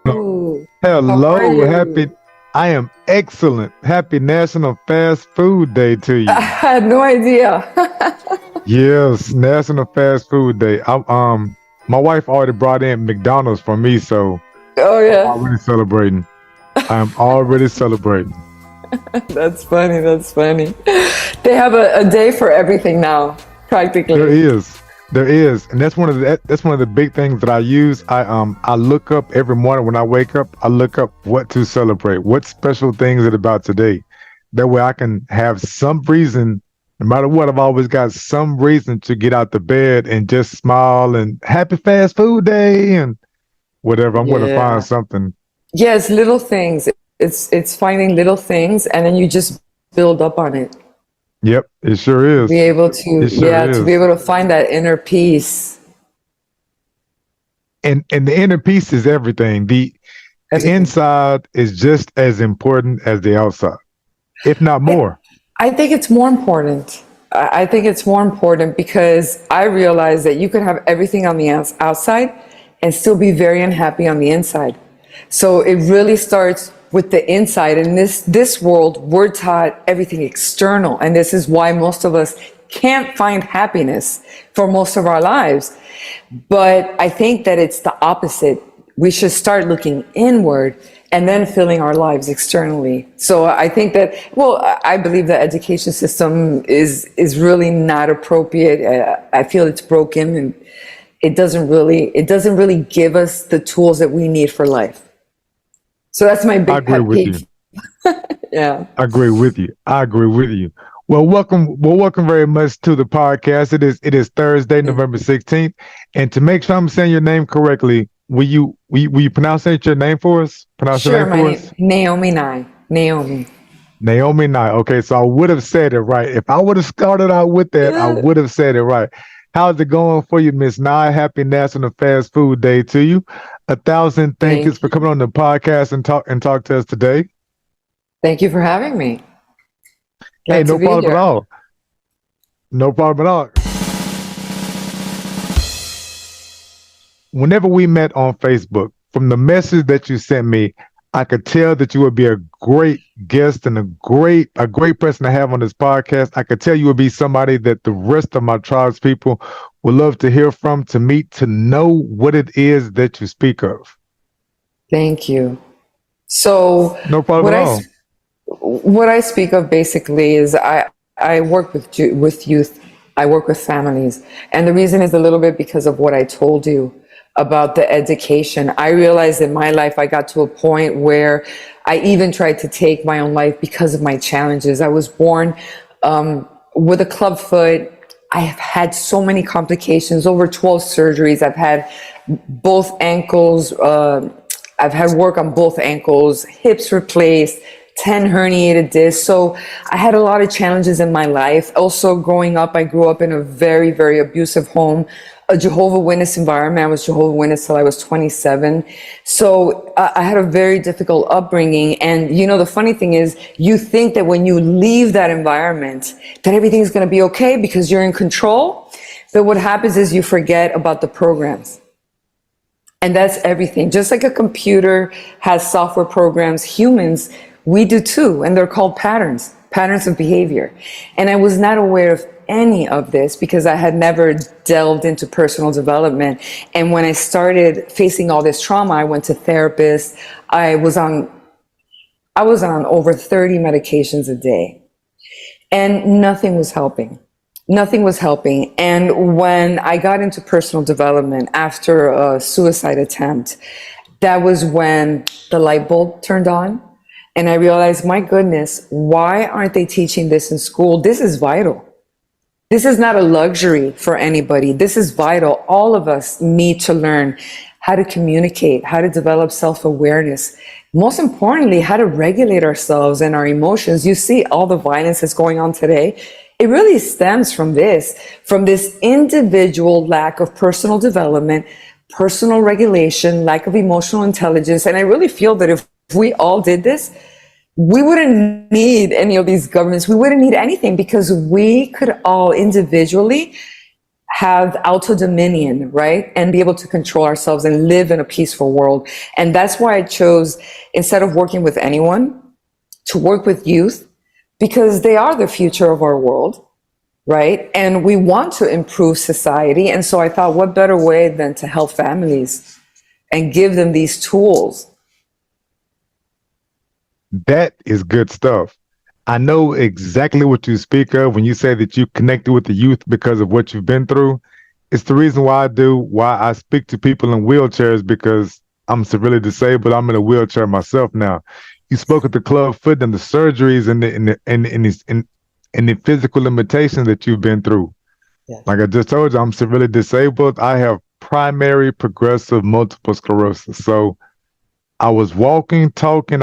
Ooh, how are Hello, you? I am excellent. Happy National Fast Food Day to I you. had no idea. Yes, National Fast Food Day. My wife already brought in McDonald's for me, so Oh I'm yeah, already celebrating. I am already celebrating. that's funny. That's funny. They have a day for everything now, There practically. is, there is, and that's one of the big things that I use. I look up every morning when I wake up. I look up what to celebrate, what special things it about today. That way I can have some reason, no matter what. I've always got some reason to get out the bed and just smile and happy fast food day and whatever. I'm going to find Yeah. something. Yes, little things. It's finding little things, and then you just build up on it. Yep, it sure Be is. able It to, sure yeah, to be is. able to find that inner peace. And the inner piece is everything. The Everything. inside is just as important as the outside, if not I, more. I think it's more important. I think it's more important because I realize that you could have everything on the outside and still be very unhappy on the inside. So it really starts with the inside. In this world, we're taught everything external, and this is why most of us can't find happiness for most of our lives. But I think that it's the opposite. We should start looking inward and then filling our lives externally. So I think that, well, I believe the education system is really not appropriate. I feel it's broken, and it doesn't really give us the tools that we need for life. So that's my I big agree pet with you. peeve. Yeah. I agree with you. I agree with you. Well, welcome. Well, welcome very much to the podcast. It is Thursday, November 16th, and to make sure I'm saying your name correctly, will you pronounce your name for us? Pronounce your Sure, name my for name us. Naomi Nye. Naomi. Naomi Nye. Okay, so I would have said it right. If I would have started out with that, I Yeah. would have said it right. How's it going for you, Miss Nye? Happy National Fast Food Day to you. 1,000 thank yous Thank for coming you. on the podcast and talk to us today. Thank you for having me. Hey, Glad to no be problem at here. all. No problem at all. Whenever we met on Facebook, from the message that you sent me, I could tell that you would be a great guest and a great person to have on this podcast. I could tell you would be somebody that the rest of my tribes people would love to hear from, to meet, to know what it is that you speak of. Thank you. So No problem what at I all. what I speak of basically is I work with youth. I work with families, and the reason is a little bit because of what I told you about the education. I realized in my life I got to a point where I even tried to take my own life because of my challenges. I was born with a club foot. I have had so many complications, over 12 surgeries. I've had both ankles. I've had work on both ankles, hips replaced, 10 herniated discs. So I had a lot of challenges in my life. Also, growing up, I grew up in a very, very abusive home, a Jehovah Witness environment. I was Jehovah Witness till I was 27. So I had a very difficult upbringing. And the funny thing is, you think that when you leave that environment, that everything's going to be okay because you're in control. But what happens is you forget about the programs. And that's everything. Just like a computer has software programs, humans, we do too. And they're called patterns, patterns of behavior. And I was not aware of any of this because I had never delved into personal development. And when I started facing all this trauma, I went to therapists. I was on I was on over 30 medications a day, and nothing was helping. Nothing was helping. And when I got into personal development after a suicide attempt, that was when the light bulb turned on. And I realized, my goodness, why aren't they teaching this in school? This is vital. This is not a luxury for anybody. This is vital. All of us need to learn how to communicate, how to develop self-awareness. Most importantly, how to regulate ourselves and our emotions. You see all the violence that's going on today. It really stems from this individual lack of personal development, personal regulation, lack of emotional intelligence. And I really feel that if we all did this, we wouldn't need any of these governments. We wouldn't need anything because we could all individually have auto-dominion, right? And be able to control ourselves and live in a peaceful world. And that's why I chose, instead of working with anyone, to work with youth, because they are the future of our world, right? And we want to improve society. And so I thought, what better way than to help families and give them these tools? That is good stuff. I know exactly what you speak of when you say that you connected with the youth because of what you've been through. It's the reason why I speak to people in wheelchairs, because I'm severely disabled. I'm in a wheelchair myself now. You spoke at the club foot and the surgeries and the physical limitations that you've been through. Yes. Like I just told you, I'm severely disabled. I have primary progressive multiple sclerosis. So I was walking, talking.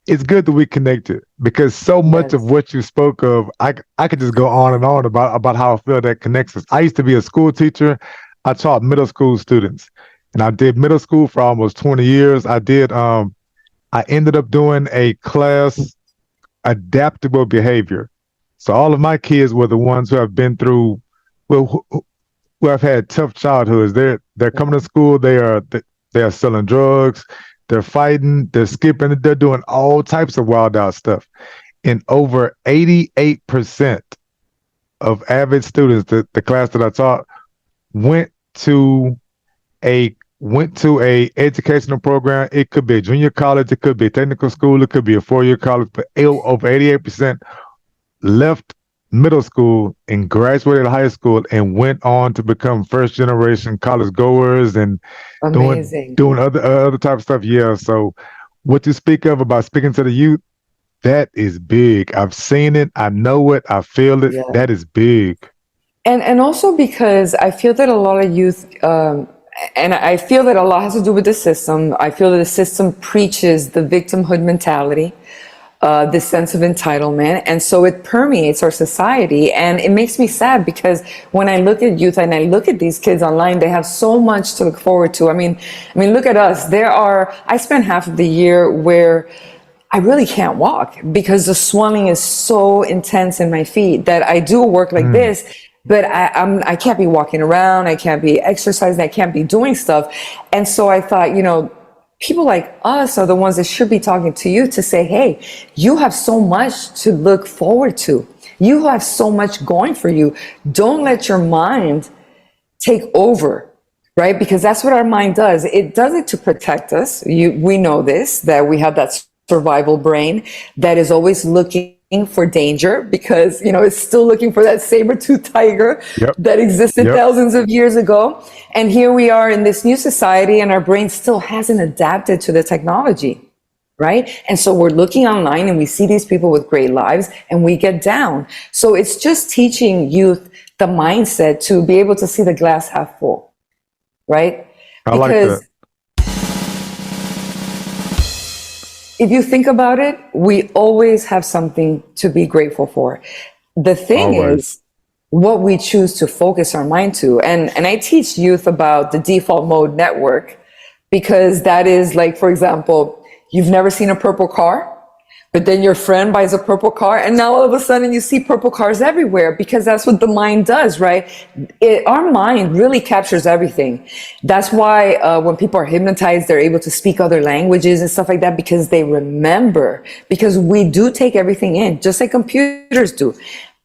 It's good that we connected, because so much of what you spoke of, I could just go on and on about how I feel that connects us. I used to be a school teacher. I taught middle school students, and I did middle school for almost 20 years. I ended up doing a class, adaptable behavior. So all of my kids were the ones who have been through, well, who have had tough childhoods. They're coming to school. They are selling drugs. They're fighting, they're skipping, they're doing all types of wild out stuff. And over 88% of avid students, the class that I taught, went to a educational program. It could be a junior college, it could be a technical school, it could be a 4-year college, but over 88% left middle school and graduated high school and went on to become first generation college goers and doing other type of stuff. Yeah. So what you speak of about speaking to the youth, that is big. I've seen it. I know it. I feel it. Yeah. That is big. And also because I feel that a lot of youth, and I feel that a lot has to do with the system. I feel that the system preaches the victimhood mentality, this sense of entitlement, and so it permeates our society. And it makes me sad, because when I look at youth and I look at these kids online, they have so much to look forward to. I mean, look at us. I spend half of the year where I really can't walk because the swelling is so intense in my feet that I do work like this, but I can't be walking around. I can't be exercising. I can't be doing stuff. And so I thought, people like us are the ones that should be talking to you to say, hey, you have so much to look forward to. You have so much going for you. Don't let your mind take over, right? Because that's what our mind does. It does it to protect us. We know this, that we have that survival brain that is always looking for danger, because it's still looking for that saber-toothed tiger that existed thousands of years ago. And here we are in this new society, and our brain still hasn't adapted to the technology, right? And so we're looking online and we see these people with great lives and we get down. So it's just teaching youth the mindset to be able to see the glass half full, right? I like that. If you think about it, we always have something to be grateful for. The thing is what we choose to focus our mind to. And I teach youth about the default mode network, because that is like, for example, you've never seen a purple car, but then your friend buys a purple car, and now all of a sudden you see purple cars everywhere, because that's what the mind does, right? Our mind really captures everything. That's why when people are hypnotized, they're able to speak other languages and stuff like that, because they remember, because we do take everything in, just like computers do,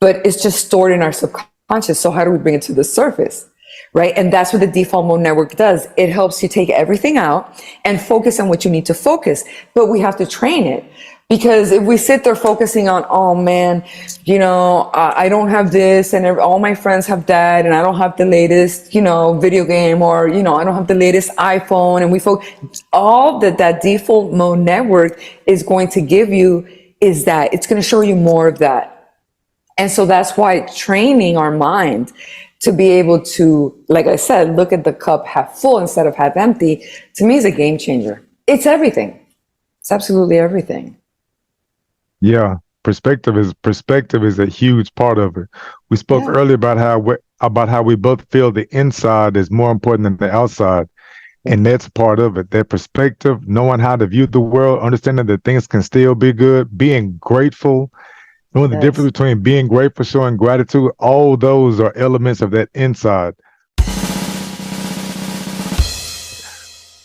but it's just stored in our subconscious. So how do we bring it to the surface? Right? And that's what the default mode network does. It helps you take everything out and focus on what you need to focus, but we have to train it. Because if we sit there focusing on, oh man, I don't have this, and all my friends have that, and I don't have the latest, video game, or, I don't have the latest iPhone, and we focus, all that default mode network is going to give you is that it's going to show you more of that. And so that's why training our mind to be able to, like I said, look at the cup half full instead of half empty, to me is a game changer. It's everything. It's absolutely everything. Yeah, perspective is a huge part of it. We spoke earlier about how we both feel the inside is more important than the outside, and that's part of it. That perspective, knowing how to view the world, understanding that things can still be good, being grateful, Knowing the Yes. difference between being grateful, showing gratitude, all those are elements of that inside.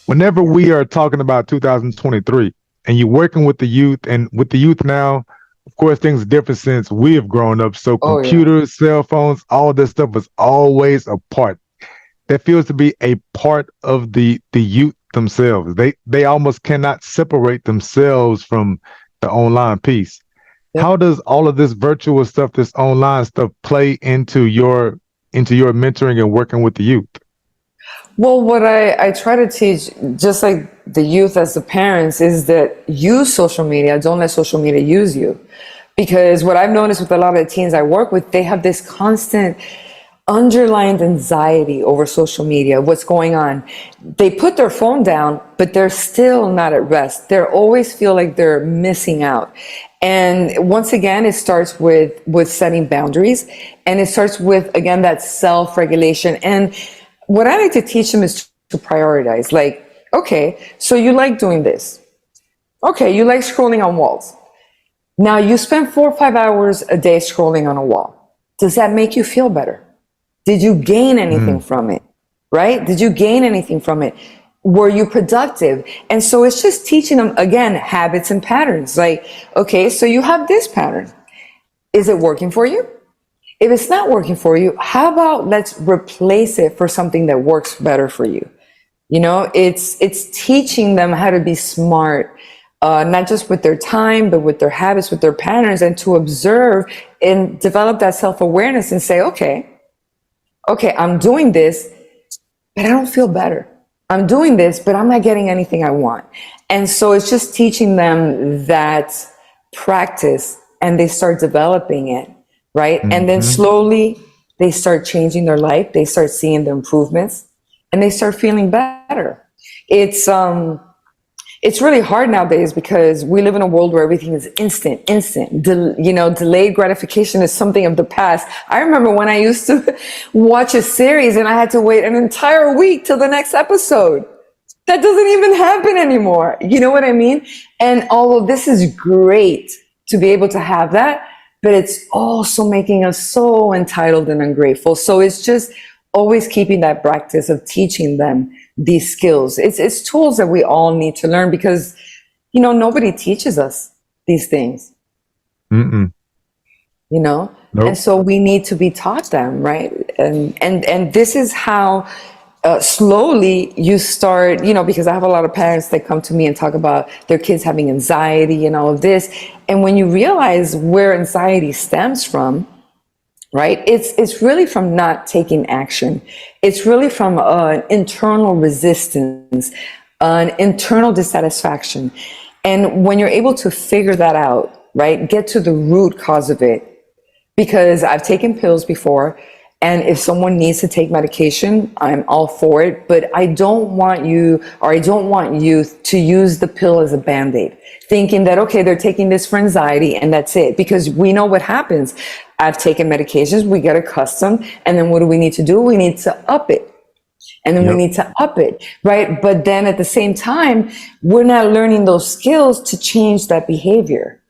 Whenever we are talking about 2023 and you're working with the youth, and with the youth now, of course, things are different since we have grown up. So Oh yeah. computers, cell phones, all this stuff was always a part. That feels to be a part of the youth themselves. They almost cannot separate themselves from the online piece. Yep. How does all of this virtual stuff, this online stuff, play into your mentoring and working with the youth? Well, what I try to teach, just like the youth as the parents, is that use social media. Don't let social media use you. Because what I've noticed with a lot of the teens I work with, they have this constant underlying anxiety over social media, what's going on. They put their phone down, but they're still not at rest. They always feel like they're missing out. And once again, it starts with setting boundaries, and it starts with, again, that self-regulation. And what I like to teach them is to prioritize. Like, okay, so you like doing this. Okay, you like scrolling on walls. Now you spend 4 or 5 hours a day scrolling on a wall. Does that make you feel better? Did you gain anything from it? Right? Did you gain anything from it? Were you productive? And so it's just teaching them, again, habits and patterns. Like, okay, so you have this pattern. Is it working for you? If it's not working for you, how about let's replace it for something that works better for you? You know, it's teaching them how to be smart, not just with their time, but with their habits, with their patterns, and to observe and develop that self-awareness and say, okay, I'm doing this, but I don't feel better. I'm doing this, but I'm not getting anything I want. And so it's just teaching them that practice, and they start developing it, right? And then slowly they start changing their life. They start seeing the improvements, and they start feeling better. It's really hard nowadays because we live in a world where everything is instant. Delayed gratification is something of the past. I remember when I used to watch a series and I had to wait an entire week till the next episode. That doesn't even happen anymore. You know what I mean? And although this is great to be able to have that, but it's also making us so entitled and ungrateful. So it's just always keeping that practice of teaching them these skills. It's tools that we all need to learn because, nobody teaches us these things. Nope. And so we need to be taught them, right? And this is how slowly you start, because I have a lot of parents that come to me and talk about their kids having anxiety and all of this. And when you realize where anxiety stems from, right? It's really from not taking action. It's really from an internal resistance, an internal dissatisfaction. And when you're able to figure that out, right, get to the root cause of it, because I've taken pills before, and if someone needs to take medication, I'm all for it. But I don't want you to use the pill as a Band-Aid, thinking that, okay, they're taking this for anxiety and that's it. Because we know what happens. I've taken medications, we get accustomed, and then what do we need to do? We need to up it. And then we need to up it, right? But then at the same time, we're not learning those skills to change that behavior.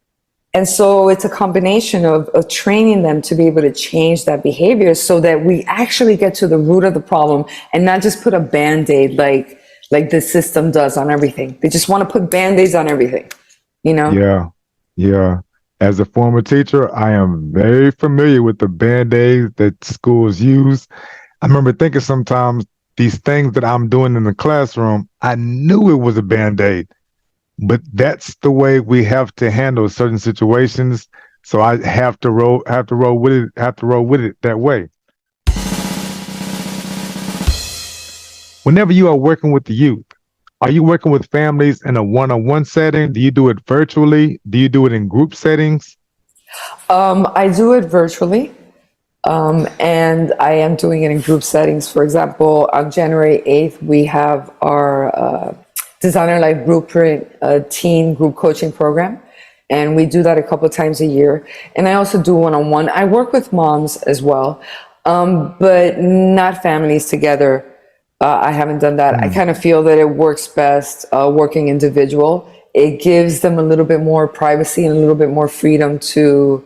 And so it's a combination of training them to be able to change that behavior so that we actually get to the root of the problem and not just put a Band-Aid like the system does on everything. They just want to put Band-Aids on everything, Yeah. As a former teacher, I am very familiar with the Band-Aids that schools use. I remember thinking sometimes these things that I'm doing in the classroom, I knew it was a Band-Aid. But that's the way we have to handle certain situations. So I have to roll with it that way. Whenever you are working with the youth, are you working with families in a one-on-one setting? Do you do it virtually? Do you do it in group settings? I do it virtually. And I am doing it in group settings. For example, on January 8th, we have our Designer Life Blueprint teen group coaching program. And we do that a couple of times a year. And I also do one-on-one. I work with moms as well, but not families together. I haven't done that. I kind of feel that it works best working individual. It gives them a little bit more privacy and a little bit more freedom to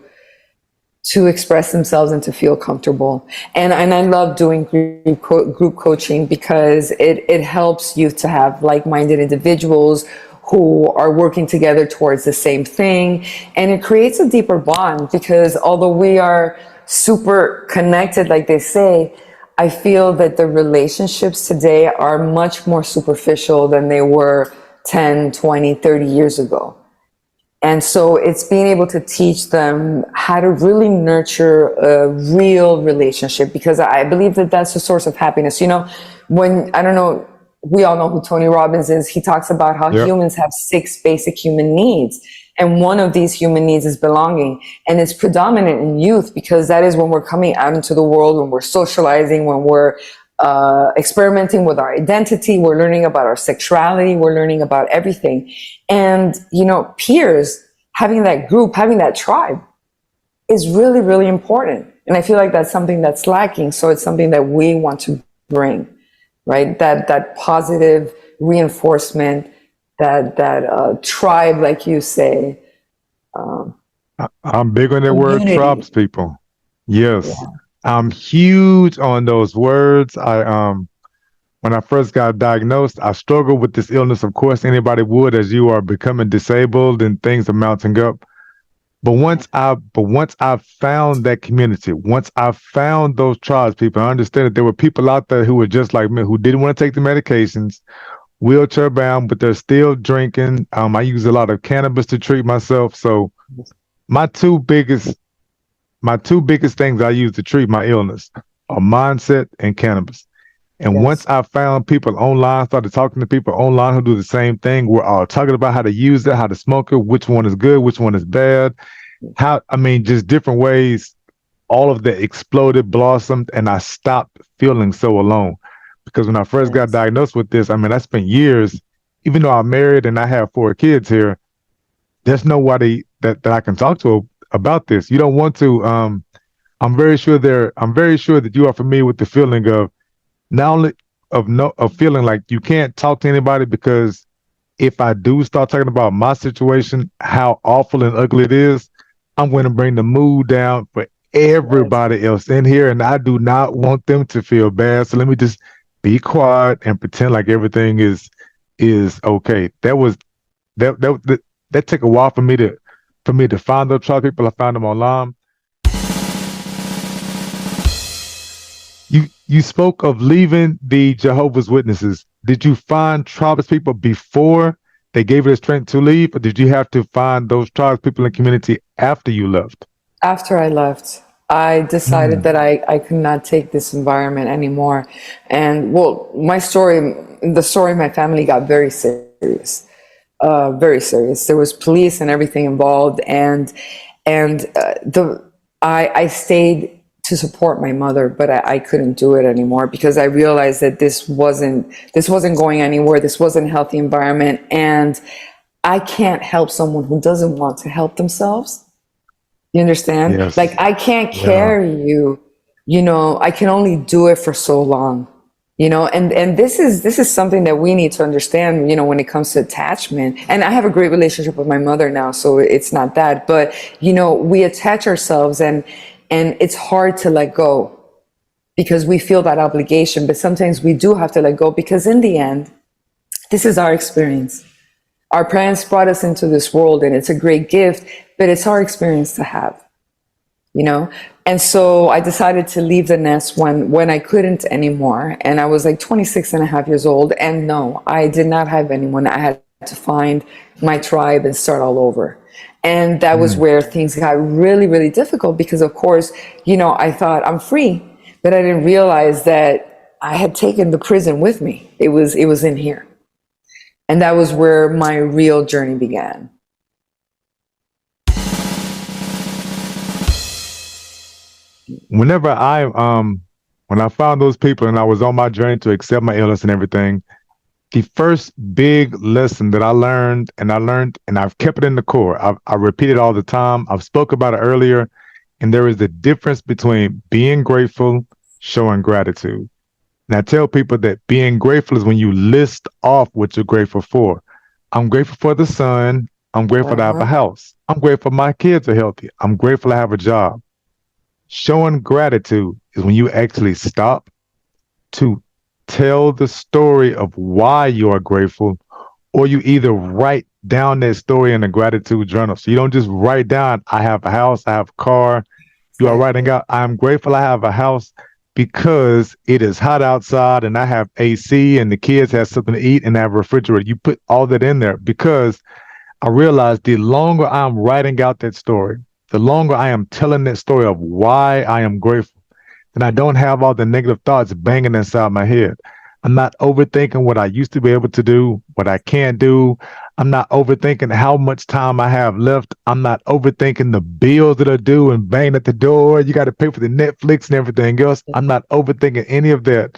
to express themselves and to feel comfortable. And I love doing group coaching because it helps youth to have like-minded individuals who are working together towards the same thing. And it creates a deeper bond because although we are super connected, like they say, I feel that the relationships today are much more superficial than they were 10, 20, 30 years ago. And so it's being able to teach them how to really nurture a real relationship, because I believe that that's the source of happiness. You know, I don't know, we all know who Tony Robbins is. He talks about how humans have 6 basic human needs. And one of these human needs is belonging. And it's predominant in youth because that is when we're coming out into the world, when we're socializing, when we're experimenting with our identity, we're learning about our sexuality, we're learning about everything. And, you know, peers, having that group, having that tribe is really, really important. And I feel like that's something that's lacking. So it's something that we want to bring, right? That positive reinforcement, that tribe, like you say. I'm big on that word, tribespeople. Yes. Yeah. I'm huge on those words. When I first got diagnosed, I struggled with this illness. Of course, anybody would, as you are becoming disabled and things are mounting up. But once I found that community, once I found those tribes people, I understand that there were people out there who were just like me, who didn't want to take the medications, wheelchair bound, but they're still drinking. I use a lot of cannabis to treat myself. So my two biggest things I use to treat my illness are mindset and cannabis. And once I found people online, started talking to people online who do the same thing, we're all talking about how to use it, how to smoke it, which one is good, which one is bad, just different ways. All of that exploded, blossomed, and I stopped feeling so alone. Because when I first got diagnosed with this, I spent years, even though I'm married and I have 4 kids here, there's nobody that I can talk to about this. You don't want to. I'm very sure that you are familiar with the feeling of not only of feeling like you can't talk to anybody, because if I do start talking about my situation, how awful and ugly it is, I'm going to bring the mood down for everybody else in here, and I do not want them to feel bad. So let me just be quiet and pretend like everything is okay. That took a while for me to find those tribe people. I found them online. You spoke of leaving the Jehovah's Witnesses. Did you find tribes people before they gave you the strength to leave, or did you have to find those tribes people in the community after you left? After I left, I decided that I could not take this environment anymore. And well, the story of my family got very serious. Very serious. There was police and everything involved, and I stayed to support my mother, but I couldn't do it anymore because I realized that this wasn't going anywhere. This wasn't a healthy environment, and I can't help someone who doesn't want to help themselves. You understand? Yes. Like I can't carry you. You know, I can only do it for so long. You know, and this is something that we need to understand, you know, when it comes to attachment. And I have a great relationship with my mother now, so it's not that. But, you know, we attach ourselves and it's hard to let go because we feel that obligation. But sometimes we do have to let go because in the end, this is our experience. Our parents brought us into this world and it's a great gift, but it's our experience to have, you know? And so I decided to leave the nest when I couldn't anymore. And I was like 26 and a half years old. And no, I did not have anyone. I had to find my tribe and start all over. And that was where things got really, really difficult because, of course, you know, I thought I'm free, but I didn't realize that I had taken the prison with me. It was in here. And that was where my real journey began. Whenever when I found those people and I was on my journey to accept my illness and everything, the first big lesson that I learned, and I've kept it in the core. I repeat it all the time. I've spoke about it earlier, and there is a difference between being grateful, showing gratitude. And I tell people that being grateful is when you list off what you're grateful for. I'm grateful for the sun. I'm grateful to have a house. I'm grateful my kids are healthy. I'm grateful I have a job. Showing gratitude is when you actually stop to tell the story of why you are grateful, or you either write down that story in a gratitude journal. So you don't just write down, I have a house, I have a car. You are writing out, I'm grateful I have a house because it is hot outside and I have AC and the kids have something to eat and I have a refrigerator. You put all that in there because I realized the longer I'm writing out that story, the longer I am telling that story of why I am grateful, and I don't have all the negative thoughts banging inside my head. I'm not overthinking what I used to be able to do, what I can't do. I'm not overthinking how much time I have left. I'm not overthinking the bills that are due and banging at the door. You got to pay for the Netflix and everything else. I'm not overthinking any of that.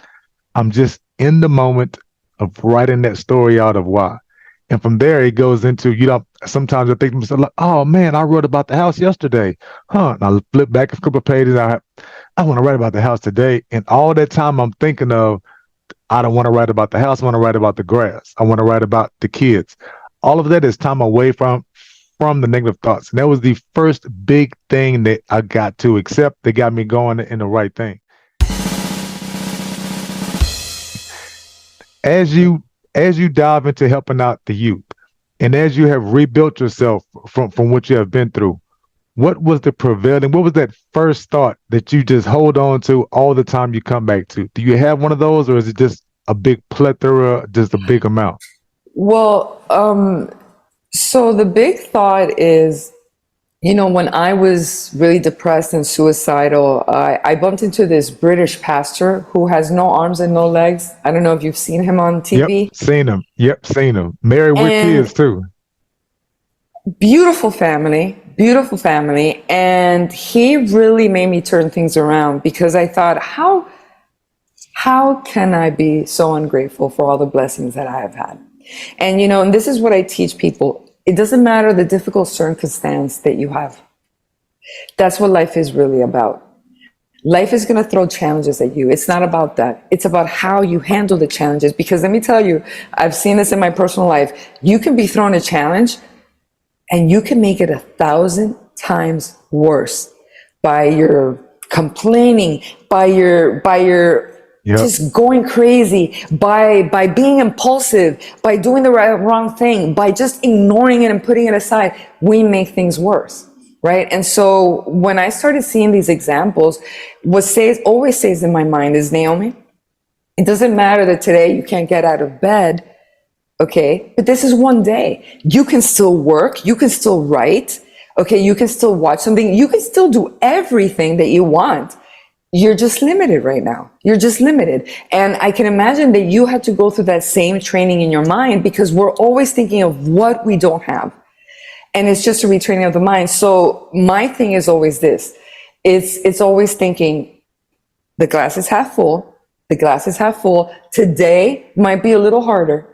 I'm just in the moment of writing that story out of why. And from there, it goes into, sometimes I think to myself, like, oh man, I wrote about the house yesterday. And I flip back a couple of pages. I want to write about the house today. And all that time I'm thinking of, I don't want to write about the house. I want to write about the grass. I want to write about the kids. All of that is time away from the negative thoughts. And that was the first big thing that I got to accept that got me going in the right thing. As you dive into helping out the youth, and as you have rebuilt yourself from what you have been through, what was that first thought that you just hold on to all the time you come back to? Do you have one of those, or is it just a big plethora, just a big amount? Well, so the big thought is, when I was really depressed and suicidal, I bumped into this British pastor who has no arms and no legs. I don't know if you've seen him on TV. Yep, seen him. Married with kids too. Beautiful family. And he really made me turn things around, because I thought, how can I be so ungrateful for all the blessings that I have had? And, and this is what I teach people. It doesn't matter the difficult circumstance that you have. That's what life is really about. Life is going to throw challenges at you. It's not about that. It's about how you handle the challenges. Because let me tell you, I've seen this in my personal life. You can be thrown a challenge and you can make it 1,000 times worse by your complaining, by your Yep. Just going crazy, by being impulsive, by doing the wrong thing, by just ignoring it and putting it aside. We make things worse, right? And so when I started seeing these examples, what always stays in my mind is, Naomi, it doesn't matter that today you can't get out of bed, okay? But this is one day. You can still work, you can still write, okay? You can still watch something, you can still do everything that you want. You're just limited right now. You're just limited. And I can imagine that you had to go through that same training in your mind, because we're always thinking of what we don't have. And it's just a retraining of the mind. So my thing is always this. It's always thinking, the glass is half full. The glass is half full. Today might be a little harder,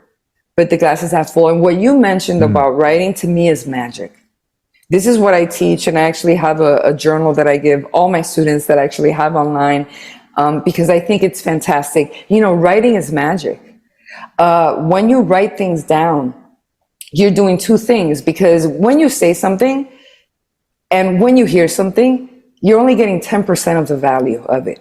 but the glass is half full. And what you mentioned about writing, to me, is magic. This is what I teach, and I actually have a journal that I give all my students that I actually have online, because I think it's fantastic. Writing is magic. When you write things down, you're doing two things, because when you say something and when you hear something, you're only getting 10% of the value of it.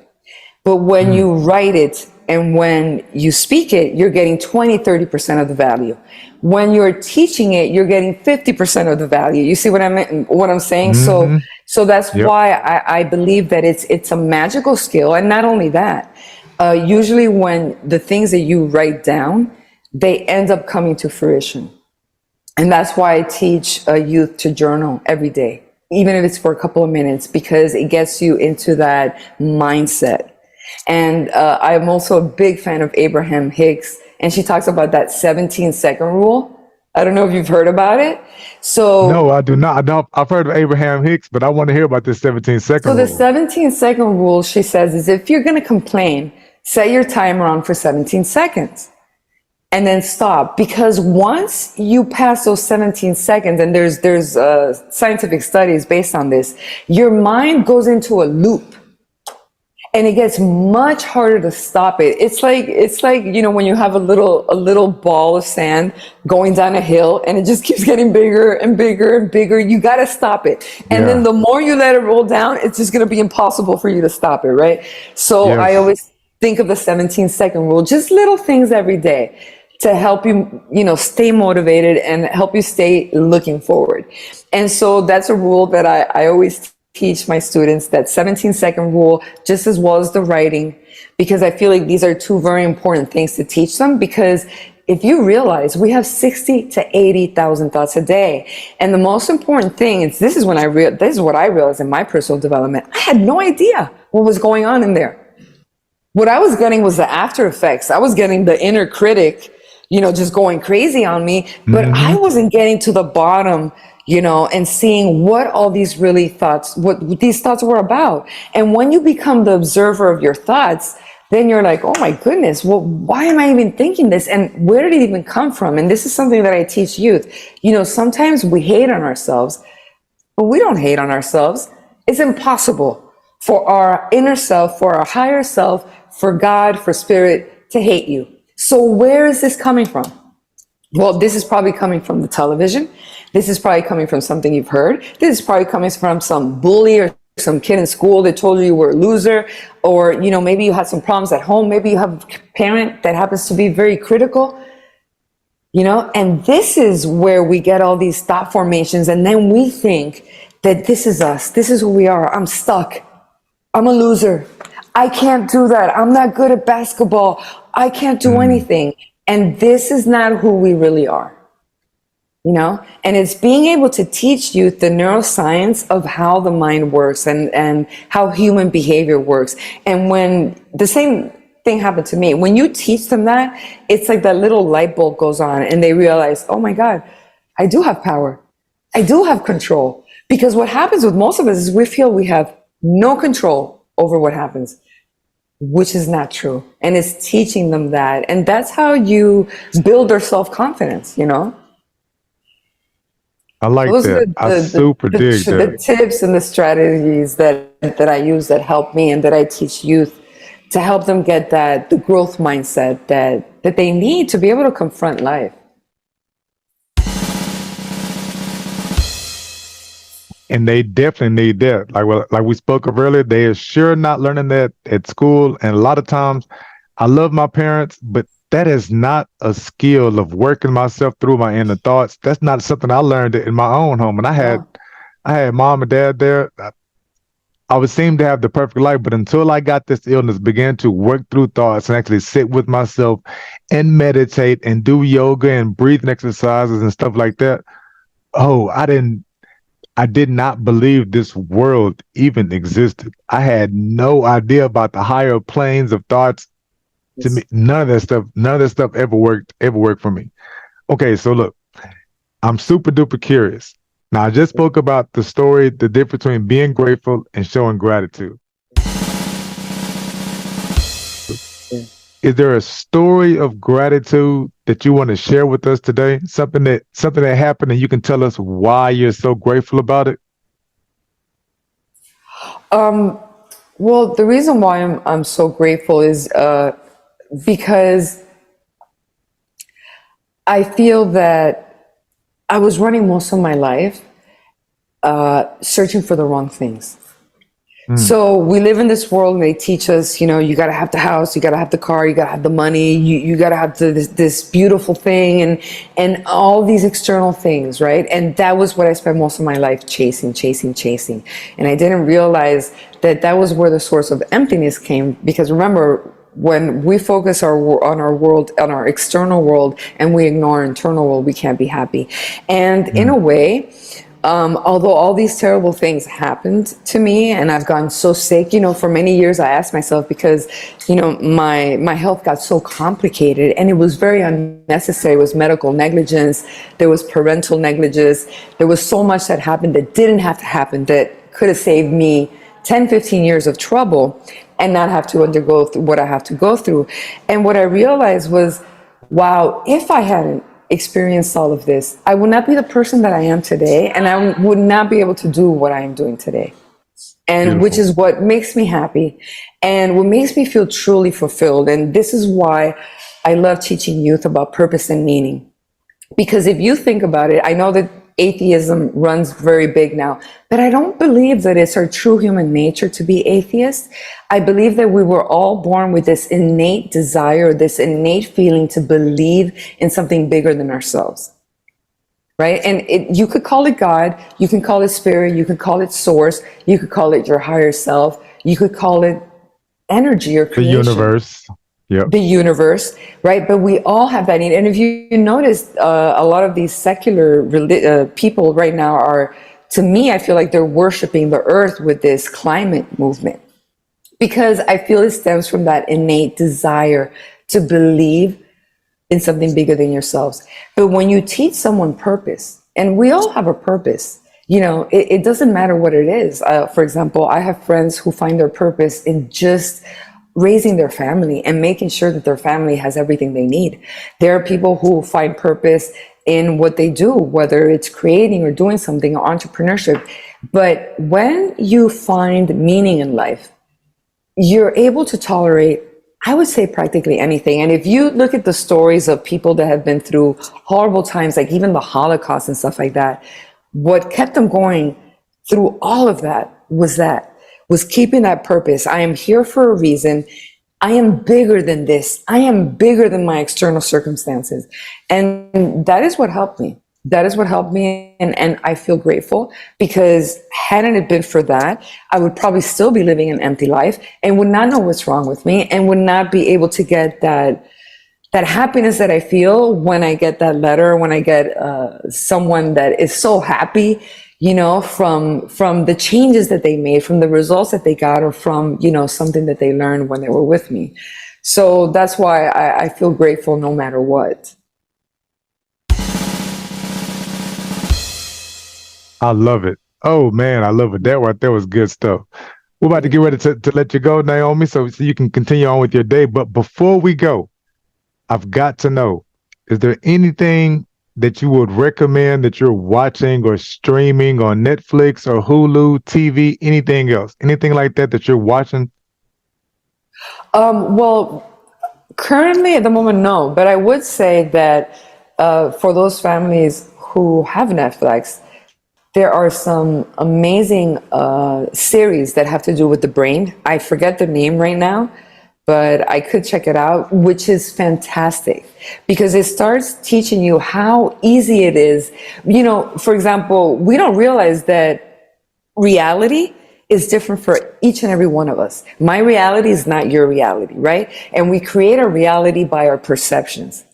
But when you write it and when you speak it, you're getting 20-30% of the value. When you're teaching it, you're getting 50% of the value. You see what I'm saying? Mm-hmm. So that's why I believe that it's a magical skill. And not only that, usually when the things that you write down, they end up coming to fruition. And that's why I teach youth to journal every day, even if it's for a couple of minutes, because it gets you into that mindset. And I'm also a big fan of Abraham Hicks, and she talks about that 17-second rule. I don't know if you've heard about it. So no, I do not. I've heard of Abraham Hicks, but I want to hear about this 17-second rule. So the 17-second rule, she says, is if you're going to complain, set your timer on for 17 seconds and then stop. Because once you pass those 17 seconds, and there's scientific studies based on this, your mind goes into a loop. and it gets much harder to stop it. It's like when you have a little ball of sand going down a hill and it just keeps getting bigger and bigger and bigger. You got to stop it, and then Yeah. the more you let it roll down, it's just going to be impossible for you to stop it, right? So I Yes. always think of the 17-second rule, just little things every day to help you, stay motivated and help you stay looking forward. And so that's a rule that I always teach my students, that 17-second rule, just as well as the writing, because I feel like these are two very important things to teach them. Because if you realize we have 60 to 80,000 thoughts a day, and the most important thing is, this is what I realized in my personal development. I had no idea what was going on in there. What I was getting was the after effects. I was getting the inner critic, just going crazy on me, but I wasn't getting to the bottom, and seeing what all these what these thoughts were about. And when you become the observer of your thoughts, then you're like, oh my goodness, well, why am I even thinking this? And where did it even come from? And this is something that I teach youth. Sometimes we hate on ourselves, but we don't hate on ourselves. It's impossible for our inner self, for our higher self, for God, for spirit to hate you. So where is this coming from? Well, this is probably coming from the television. This is probably coming from something you've heard. This is probably coming from some bully or some kid in school that told you were a loser. Or, maybe you had some problems at home. Maybe you have a parent that happens to be very critical. And this is where we get all these thought formations. And then we think that this is us. This is who we are. I'm stuck. I'm a loser. I can't do that. I'm not good at basketball. I can't do anything. And this is not who we really are. And it's being able to teach youth the neuroscience of how the mind works and how human behavior works. And when the same thing happened to me, when you teach them that, it's like that little light bulb goes on and they realize, oh my God, I do have power. I do have control. Because what happens with most of us is we feel we have no control over what happens, which is not true. And it's teaching them that. And that's how you build their self-confidence, I like Those are that. I super dig the that. tips and the strategies that I use that help me and that I teach youth to help them get the growth mindset that they need to be able to confront life. And they definitely need that. Like we spoke of earlier, they are sure not learning that at school. And a lot of times, I love my parents, but that is not a skill of working myself through my inner thoughts. That's not something I learned in my own home. And No. I had mom and dad there. I would seem to have the perfect life, but until I got this illness, began to work through thoughts and actually sit with myself and meditate and do yoga and breathing exercises and stuff like that. Oh, I did not believe this world even existed. I had no idea about the higher planes of thoughts. To me, none of that stuff ever worked for me. Okay, so look, I'm super duper curious. Now, I just spoke about the difference between being grateful and showing gratitude. Is there a story of gratitude that you want to share with us today? Something that happened and you can tell us why you're so grateful about it? Well, the reason why I'm so grateful is because I feel that I was running most of my life searching for the wrong things. So we live in this world and they teach us, you got to have the house, you got to have the car, you got to have the money, you got to have this beautiful thing and all these external things, right? And that was what I spent most of my life chasing. And I didn't realize that was where the source of emptiness came. Because remember, when we focus on our world, on our external world, and we ignore our internal world, we can't be happy. And in a way, although all these terrible things happened to me and I've gotten so sick, for many years I asked myself, because, my health got so complicated and it was very unnecessary. It was medical negligence. There was parental negligence. There was so much that happened that didn't have to happen, that could have saved me 10, 15 years of trouble and not have to undergo what I have to go through. And what I realized was, wow, if I hadn't experienced all of this, I would not be the person that I am today, and I would not be able to do what I am doing today. and which is what makes me happy and what makes me feel truly fulfilled. And this is why I love teaching youth about purpose and meaning. Because if you think about it, I know that atheism runs very big now, but I don't believe that it's our true human nature to be atheist. I believe that we were all born with this innate desire, this innate feeling to believe in something bigger than ourselves. Right? And you could call it God, you can call it spirit, you can call it source, you could call it your higher self, you could call it energy or creation. The universe. Yep. The universe, right? But we all have that need. And if you notice, a lot of these secular people right now are, to me, I feel like they're worshiping the earth with this climate movement. Because I feel it stems from that innate desire to believe in something bigger than yourselves. But when you teach someone purpose, and we all have a purpose, it doesn't matter what it is. For example, I have friends who find their purpose in just raising their family and making sure that their family has everything they need. There are people who find purpose in what they do, whether it's creating or doing something or entrepreneurship. But when you find meaning in life, you're able to tolerate, I would say, practically anything. And if you look at the stories of people that have been through horrible times, like even the Holocaust and stuff like that, what kept them going through all of that was keeping that purpose. I am here for a reason. I am bigger than this. I am bigger than my external circumstances. And that is what helped me. That is what helped me. And I feel grateful, because hadn't it been for that, I would probably still be living an empty life and would not know what's wrong with me and would not be able to get that happiness that I feel when I get that letter, when I get someone that is so happy, from the changes that they made, from the results that they got, or from, something that they learned when they were with me. So that's why I feel grateful no matter what. I love it. Oh man, I love it. That right there was good stuff. We're about to get ready to let you go, Naomi, so you can continue on with your day. But before we go, I've got to know, is there anything that you would recommend that you're watching or streaming on Netflix or Hulu, TV, anything else, anything like that you're watching? Well, currently at the moment, no, but I would say that for those families who have Netflix, there are some amazing series that have to do with the brain. I forget the name right now, but I could check it out, which is fantastic because it starts teaching you how easy it is. For example, we don't realize that reality is different for each and every one of us. My reality is not your reality, right? And we create a reality by our perceptions.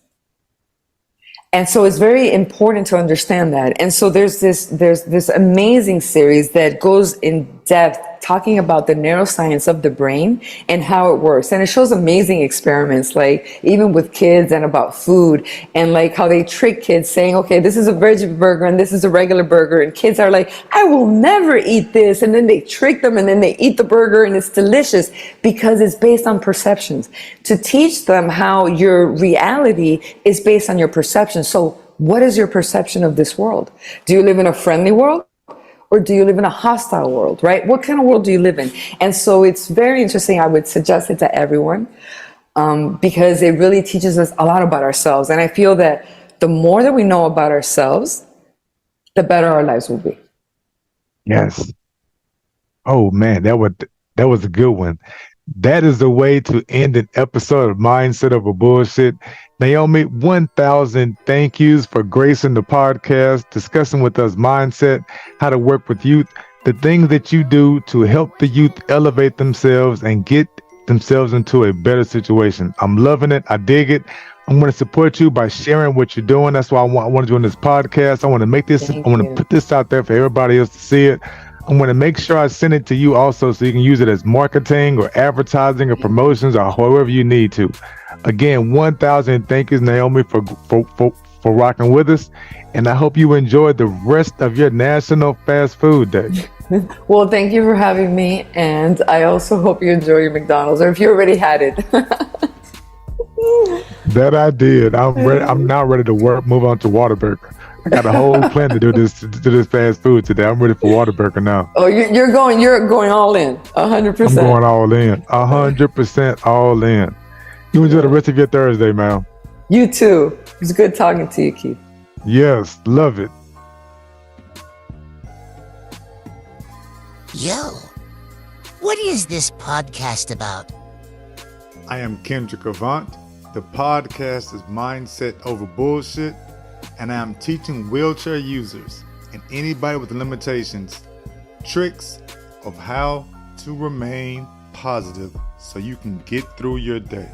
And so it's very important to understand that. And so there's this amazing series that goes in depth talking about the neuroscience of the brain and how it works. And it shows amazing experiments, like even with kids and about food, and like how they trick kids saying, okay, this is a veggie burger and this is a regular burger. And kids are like, I will never eat this. And then they trick them and then they eat the burger and it's delicious because it's based on perceptions. To teach them how your reality is based on your perception. So what is your perception of this world? Do you live in a friendly world? Or do you live in a hostile world, right? What kind of world do you live in? And so it's very interesting. I would suggest it to everyone because it really teaches us a lot about ourselves. And I feel that the more that we know about ourselves, the better our lives will be. Yes. Oh man, that was a good one. That is the way to end an episode of Mindset Over Bullshit. Naomi, 1,000 thank yous for gracing the podcast, discussing with us mindset, how to work with youth, the things that you do to help the youth elevate themselves and get themselves into a better situation. I'm loving it. I dig it. I'm going to support you by sharing what you're doing. That's why I want to join this podcast. I want to make this, I want to put this out there for everybody else to see it. I'm going to make sure I send it to you also so you can use it as marketing or advertising or promotions or however you need to. Again, 1,000 thank yous, Naomi, for rocking with us. And I hope you enjoy the rest of your National Fast Food Day. Well, thank you for having me. And I also hope you enjoy your McDonald's, or if you already had it. That I did. I'm ready. I'm now ready to move on to Whataburger. I got a whole plan to do this fast food today. I'm ready for Whataburger now. Oh, you're going all in, 100%. I'm going all in, 100% all in. You enjoy the rest of your Thursday, man. You too. It was good talking to you, Keith. Yes, love it. Yo, what is this podcast about? I am Kendrick Avant. The podcast is Mindset Over Bullshit, and I am teaching wheelchair users and anybody with limitations tricks of how to remain positive so you can get through your day.